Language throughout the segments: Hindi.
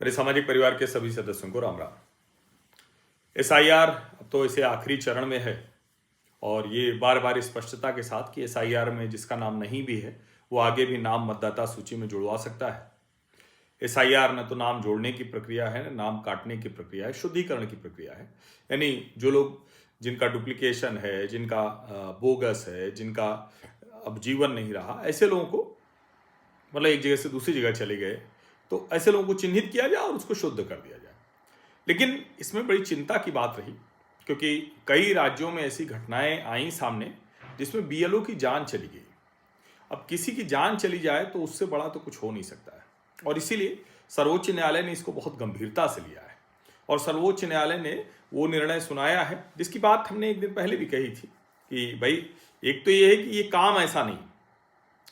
मेरे सामाजिक परिवार के सभी सदस्यों को राम राम। एसआईआर अब तो इसे आखिरी चरण में है और ये बार बार स्पष्टता के साथ कि एसआईआर में जिसका नाम नहीं भी है वो आगे भी नाम मतदाता सूची में जुड़वा सकता है। एसआईआर न तो नाम जोड़ने की प्रक्रिया है, न नाम काटने की प्रक्रिया है, शुद्धिकरण की प्रक्रिया है। यानी जो लोग जिनका डुप्लीकेशन है, जिनका बोगस है, जिनका अब जीवन नहीं रहा, ऐसे लोगों को मतलब एक जगह से दूसरी जगह चले गए तो ऐसे लोगों को चिन्हित किया जाए और उसको शुद्ध कर दिया जाए। लेकिन इसमें बड़ी चिंता की बात रही क्योंकि कई राज्यों में ऐसी घटनाएं आई सामने जिसमें बीएलओ की जान चली गई। अब किसी की जान चली जाए तो उससे बड़ा तो कुछ हो नहीं सकता है और इसीलिए सर्वोच्च न्यायालय ने इसको बहुत गंभीरता से लिया है और सर्वोच्च न्यायालय ने वो निर्णय सुनाया है जिसकी बात हमने एक दिन पहले भी कही थी कि भाई एक तो ये है कि ये काम ऐसा नहीं,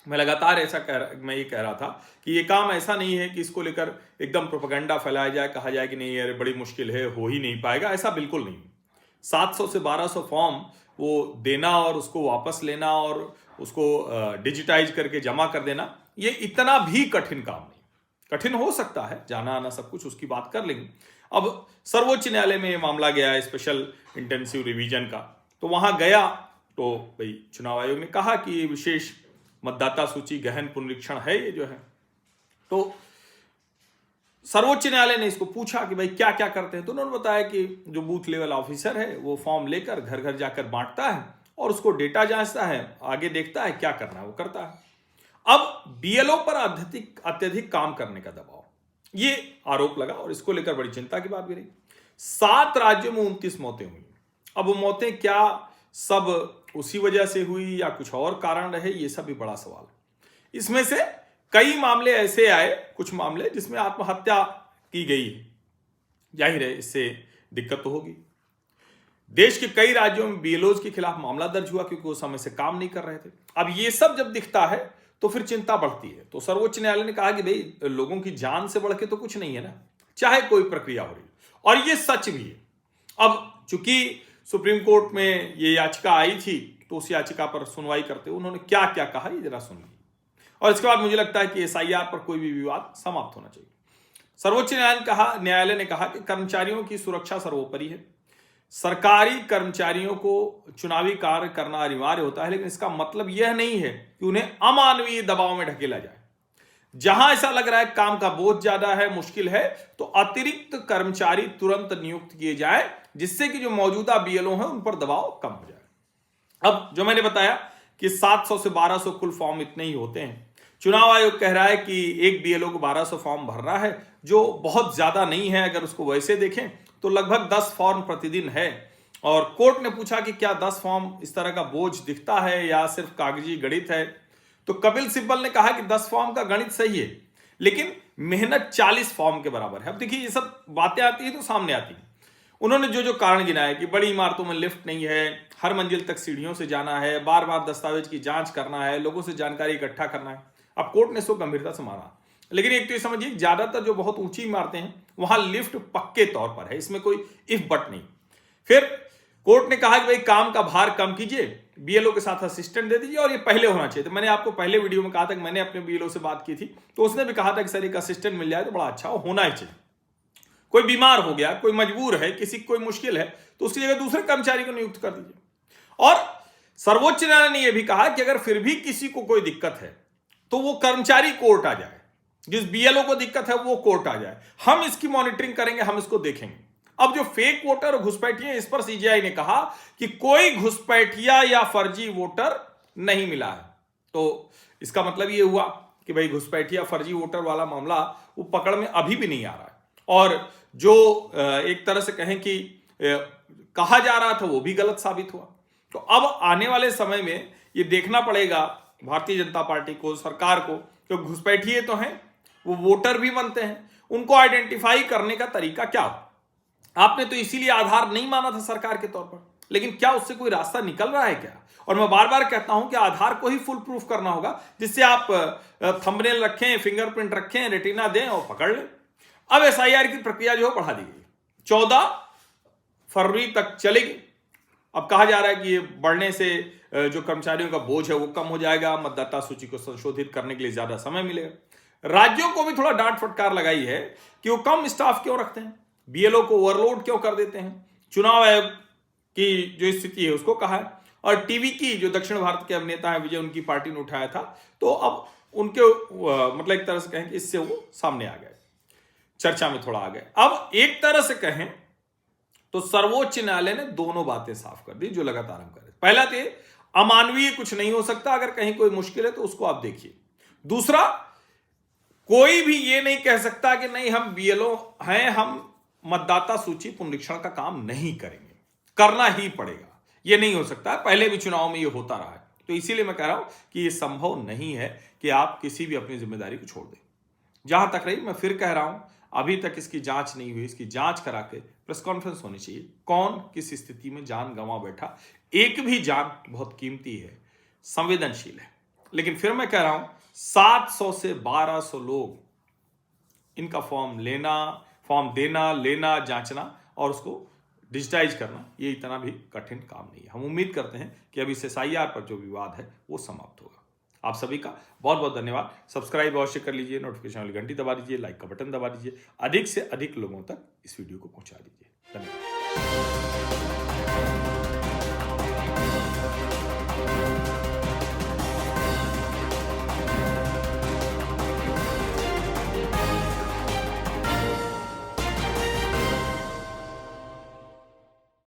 मैं लगातार मैं ये कह रहा था कि ये काम ऐसा नहीं है कि इसको लेकर एकदम प्रोपेगेंडा फैलाया जाए, कहा जाए कि नहीं अरे बड़ी मुश्किल है, हो ही नहीं पाएगा, ऐसा बिल्कुल नहीं। 700 से 1200 फॉर्म वो देना और उसको वापस लेना और उसको डिजिटाइज करके जमा कर देना, ये इतना भी कठिन काम नहीं। कठिन हो सकता है, जाना आना सब कुछ, उसकी बात कर लेंगे। अब सर्वोच्च न्यायालय में ये मामला गया है स्पेशल इंटेंसिव रिवीजन का, तो वहां गया तो भाई चुनाव आयोग ने कहा कि ये विशेष मतदाता सूची गहन पुनरीक्षण है ये जो है। तो सर्वोच्च न्यायालय ने इसको पूछा कि भाई क्या क्या करते हैं, तो उन्होंने बताया कि जो बूथ लेवल ऑफिसर है वो फॉर्म लेकर घर घर जाकर बांटता है और उसको डेटा जांचता है, आगे देखता है क्या करना है वो करता है। अब बीएलओ पर अत्यधिक काम करने का दबाव, ये आरोप लगा और इसको लेकर बड़ी चिंता की बात भी रही। 7 राज्यों में 29 मौतें हुई। अब वो मौतें क्या सब उसी वजह से हुई या कुछ और कारण रहे, ये सब भी बड़ा सवाल है। इसमें से कई मामले ऐसे आए, कुछ मामले जिसमें आत्महत्या की गई है। जाहिर है इससे दिक्कत तो होगी। देश के कई राज्यों में बीएलओज के खिलाफ मामला दर्ज हुआ क्योंकि वो समय से काम नहीं कर रहे थे। अब ये सब जब दिखता है तो फिर चिंता बढ़ती है। तो सर्वोच्च न्यायालय ने कहा कि भाई लोगों की जान से बढ़ के तो कुछ नहीं है ना, चाहे कोई प्रक्रिया हो रही, और ये सच भी है। अब चूंकि सुप्रीम कोर्ट में ये याचिका आई थी तो उस याचिका पर सुनवाई करते हुए उन्होंने क्या क्या कहा ये जरा सुनिए, और इसके बाद मुझे लगता है कि एसआईआर पर कोई भी विवाद समाप्त होना चाहिए। सर्वोच्च न्यायालय ने कहा कि कर्मचारियों की सुरक्षा सर्वोपरि है। सरकारी कर्मचारियों को चुनावी कार्य करना अनिवार्य होता है, लेकिन इसका मतलब यह नहीं है कि उन्हें अमानवीय दबाव में ढकेला जाए। जहां ऐसा लग रहा है काम का बोझ ज्यादा है, मुश्किल है, तो अतिरिक्त कर्मचारी तुरंत नियुक्त किए जाए जिससे कि जो मौजूदा बीएलओ हैं उन पर दबाव कम हो जाए। अब जो मैंने बताया कि 700 से 1200 कुल फॉर्म इतने ही होते हैं। चुनाव आयोग कह रहा है कि एक बीएलओ को 1200 फॉर्म भरना है, जो बहुत ज्यादा नहीं है। अगर उसको वैसे देखें तो लगभग 10 फॉर्म प्रतिदिन है। और कोर्ट ने पूछा कि क्या 10 फॉर्म इस तरह का बोझ दिखता है या सिर्फ कागजी गणित है, तो कपिल सिब्बल ने कहा कि 10 फॉर्म का गणित सही है लेकिन मेहनत 40 फॉर्म के बराबर है। अब देखिए ये सब बातें आती है तो सामने आती है। उन्होंने जो जो कारण गिनाए कि बड़ी इमारतों में लिफ्ट नहीं है, हर मंजिल तक सीढ़ियों से जाना है, बार बार दस्तावेज की जांच करना है, लोगों से जानकारी इकट्ठा करना है। अब कोर्ट ने इसको गंभीरता से माना, लेकिन एक तो ये समझिए ज्यादातर जो बहुत ऊंची इमारतें हैं वहां लिफ्ट पक्के तौर पर है, इसमें कोई इफ बट नहीं। फिर कोर्ट ने कहा कि भाई काम का भार कम कीजिए, बीएलओ के साथ असिस्टेंट दे दीजिए और ये पहले होना चाहिए। तो मैंने आपको पहले वीडियो में कहा था कि मैंने अपने बीएलओ से बात की थी तो उसने भी कहा था कि सर एक असिस्टेंट मिल जाए तो बड़ा अच्छा होना ही चाहिए। कोई बीमार हो गया, कोई मजबूर है, किसी की कोई मुश्किल है तो उसकी जगह दूसरे कर्मचारी को नियुक्त कर दीजिए। और सर्वोच्च न्यायालय ने यह भी कहा कि अगर फिर भी किसी को कोई दिक्कत है तो वो कर्मचारी कोर्ट आ जाए, जिस बीएलओ को दिक्कत है वो कोर्ट आ जाए, हम इसकी मॉनिटरिंग करेंगे, हम इसको देखेंगे। अब जो फेक वोटर और घुसपैठिया, इस पर सीजीआई ने कहा कि कोई घुसपैठिया या फर्जी वोटर नहीं मिला है। तो इसका मतलब ये हुआ कि भाई घुसपैठिया फर्जी वोटर वाला मामला वो पकड़ में अभी भी नहीं आ रहा है, और जो एक तरह से कहें कि कहा जा रहा था वो भी गलत साबित हुआ। तो अब आने वाले समय में ये देखना पड़ेगा भारतीय जनता पार्टी को, सरकार को, जो घुसपैठिए तो हैं वो वोटर भी बनते हैं, उनको आइडेंटिफाई करने का तरीका क्या हो। आपने तो इसीलिए आधार नहीं माना था सरकार के तौर पर, लेकिन क्या उससे कोई रास्ता निकल रहा है क्या? और मैं बार बार कहता हूं कि आधार को ही फुल प्रूफ करना होगा, जिससे आप थंबनेल रखें, फिंगरप्रिंट रखें, रेटिना दें और पकड़ लें। अब एसआईआर की प्रक्रिया जो है बढ़ा दी गई, 14 फरवरी तक चलेगी। अब कहा जा रहा है कि ये बढ़ने से जो कर्मचारियों का बोझ है वो कम हो जाएगा, मतदाता सूची को संशोधित करने के लिए ज्यादा समय मिलेगा। राज्यों को भी थोड़ा डांट फटकार लगाई है कि वो कम स्टाफ क्यों रखते हैं, बीएलओ को ओवरलोड क्यों कर देते हैं, चुनाव आयोग की जो स्थिति है उसको कहा है, और टीवी की जो दक्षिण भारत के अभिनेता है विजय, उनकी पार्टी ने उठाया था, तो अब उनके मतलब एक तरह से कहें कि इससे वो सामने आ गए, चर्चा में थोड़ा आ गए। अब एक तरह से कहें तो सर्वोच्च न्यायालय ने दोनों बातें साफ कर दी जो लगातार हम कर रहे। पहला तो अमानवीय कुछ नहीं हो सकता, अगर कहीं कोई मुश्किल है तो उसको आप देखिए। दूसरा, कोई भी ये नहीं कह सकता कि नहीं हम बीएलओ हैं, हम मतदाता सूची पुनरीक्षण का काम नहीं करेंगे, करना ही पड़ेगा, ये नहीं हो सकता। पहले भी चुनाव में ये होता रहा है, तो इसीलिए मैं कह रहा हूं कि ये संभव नहीं है कि आप किसी भी अपनी जिम्मेदारी को छोड़ दें। जहां तक रही, मैं फिर कह रहा हूं, अभी तक इसकी जांच नहीं हुई, इसकी जांच करा के प्रेस कॉन्फ्रेंस होनी चाहिए, कौन किस स्थिति में जान गंवा बैठा। एक भी जान बहुत कीमती है, संवेदनशील है। लेकिन फिर मैं कह रहा हूं 700 से 1200 लोग, इनका फॉर्म देना, लेना, जांचना और उसको डिजिटाइज करना, ये इतना भी कठिन काम नहीं है। हम उम्मीद करते हैं कि अब इस SIR पर जो विवाद है वो समाप्त होगा। आप सभी का बहुत बहुत धन्यवाद। सब्सक्राइब अवश्य कर लीजिए, नोटिफिकेशन वाली घंटी दबा दीजिए, लाइक का बटन दबा दीजिए, अधिक से अधिक लोगों तक इस वीडियो को पहुंचा दीजिए। धन्यवाद।